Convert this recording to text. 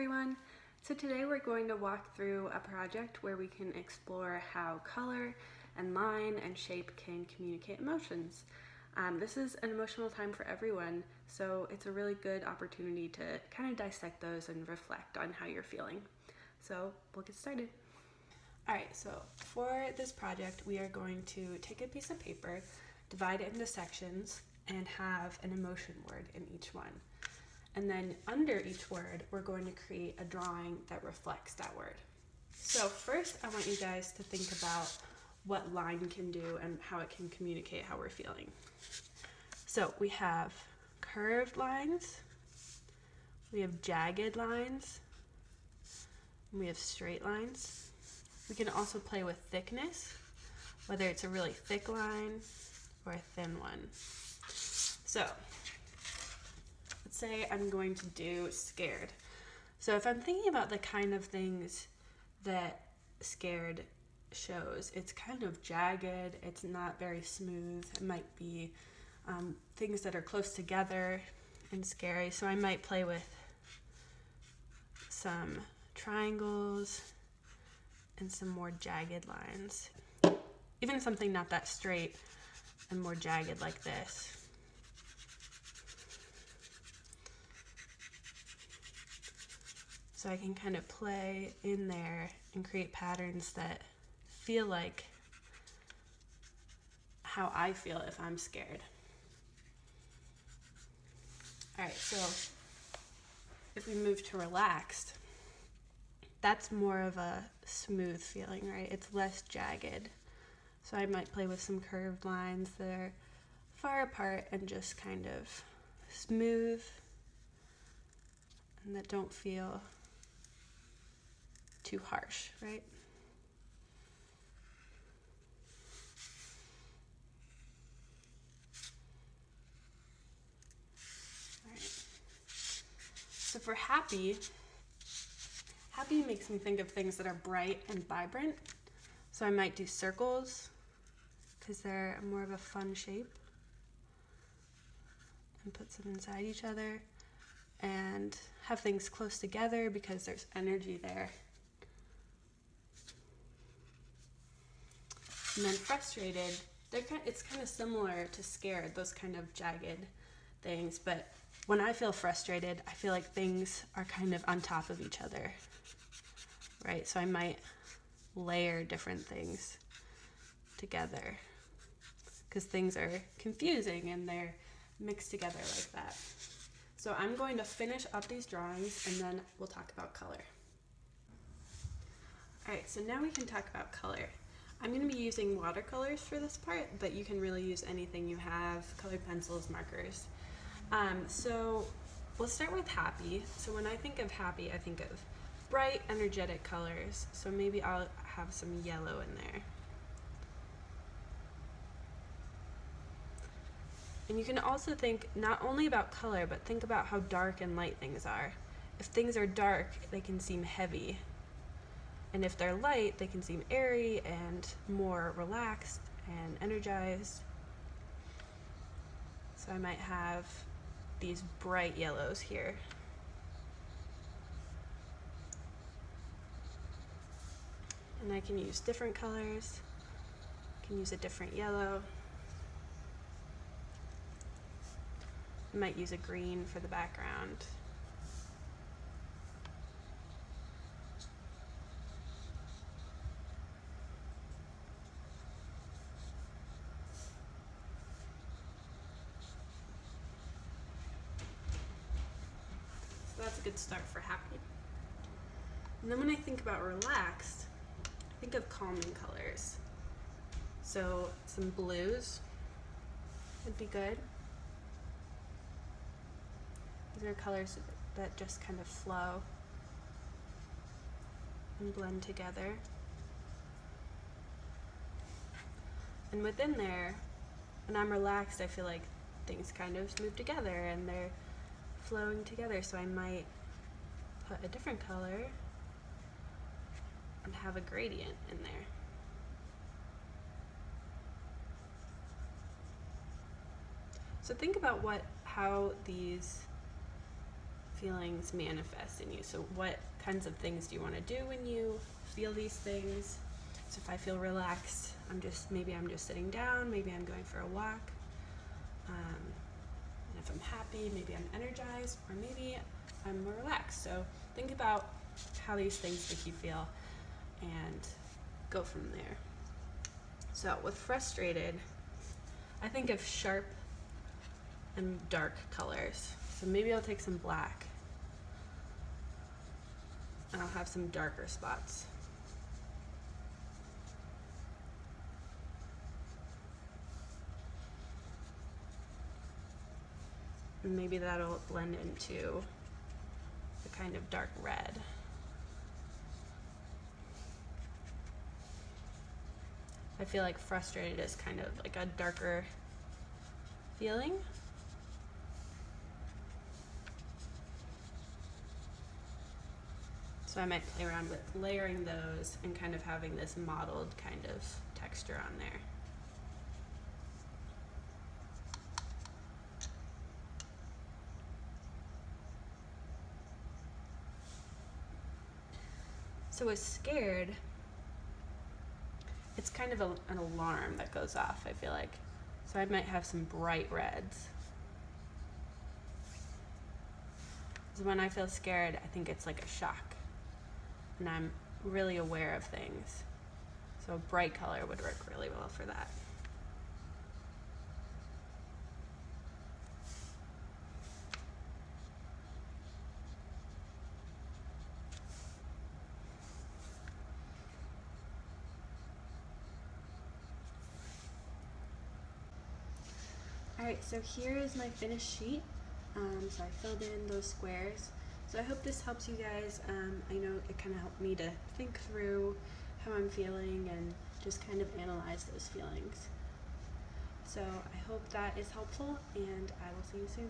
everyone! So today we're going to walk through a project where we can explore how color and line and shape can communicate emotions. This is an emotional time for everyone, so it's a really good opportunity to kind of dissect those and reflect on how you're feeling. So we'll get started. Alright, so for this project we are going to take a piece of paper, divide it into sections, and have an emotion word in each one. And then under each word, we're going to create a drawing that reflects that word. So first, I want you guys to think about what line can do and how it can communicate how we're feeling. So we have curved lines, we have jagged lines, and we have straight lines. We can also play with thickness, whether it's a really thick line or a thin one. So let's say I'm going to do scared. So if I'm thinking about the kind of things that scared shows, it's kind of jagged, it's not very smooth. It might be things that are close together and scary. So I might play with some triangles and some more jagged lines. Even something not that straight and more jagged like this. So I can kind of play in there and create patterns that feel like how I feel if I'm scared. Alright, so if we move to relaxed, that's more of a smooth feeling, right? It's less jagged. So I might play with some curved lines that are far apart and just kind of smooth and that don't feel too harsh, right? All right. So for happy makes me think of things that are bright and vibrant. So I might do circles because they're more of a fun shape, and put them inside each other, and have things close together because there's energy there. And then frustrated, it's kind of similar to scared, those kind of jagged things, but when I feel frustrated, I feel like things are kind of on top of each other, right? So I might layer different things together because things are confusing and they're mixed together like that. So I'm going to finish up these drawings and then we'll talk about color. Alright, so now we can talk about color. I'm going to be using watercolors for this part, but you can really use anything you have, colored pencils, markers. So let's start with happy. So when I think of happy, I think of bright, energetic colors. So maybe I'll have some yellow in there. And you can also think not only about color, but think about how dark and light things are. If things are dark, they can seem heavy. And if they're light, they can seem airy and more relaxed and energized. So I might have these bright yellows here. And I can use different colors. I can use a different yellow. I might use a green for the background. So that's a good start for happy. And then when I think about relaxed, I think of calming colors. So some blues would be good. These are colors that just kind of flow and blend together. And within there, when I'm relaxed, I feel like things kind of move together and they're flowing together. So I might put a different color and have a gradient in there. So think about how these feelings manifest in you. So what kinds of things do you want to do when you feel these things? So if I feel relaxed, maybe I'm just sitting down, maybe I'm going for a walk. And if I'm happy, maybe I'm energized, or maybe I'm more relaxed. So think about how these things make you feel and go from there. So with frustrated, I think of sharp and dark colors. So maybe I'll take some black and I'll have some darker spots. And maybe that'll blend into the kind of dark red. I feel like frustrated is kind of like a darker feeling. So I might play around with layering those and kind of having this mottled kind of texture on there. So with scared, it's kind of an alarm that goes off, I feel like. So I might have some bright reds. So when I feel scared, I think it's like a shock. And I'm really aware of things. So a bright color would work really well for that. Alright, so here is my finished sheet. So I filled in those squares. So I hope this helps you guys. I know it kind of helped me to think through how I'm feeling and just kind of analyze those feelings. So I hope that is helpful, and I will see you soon.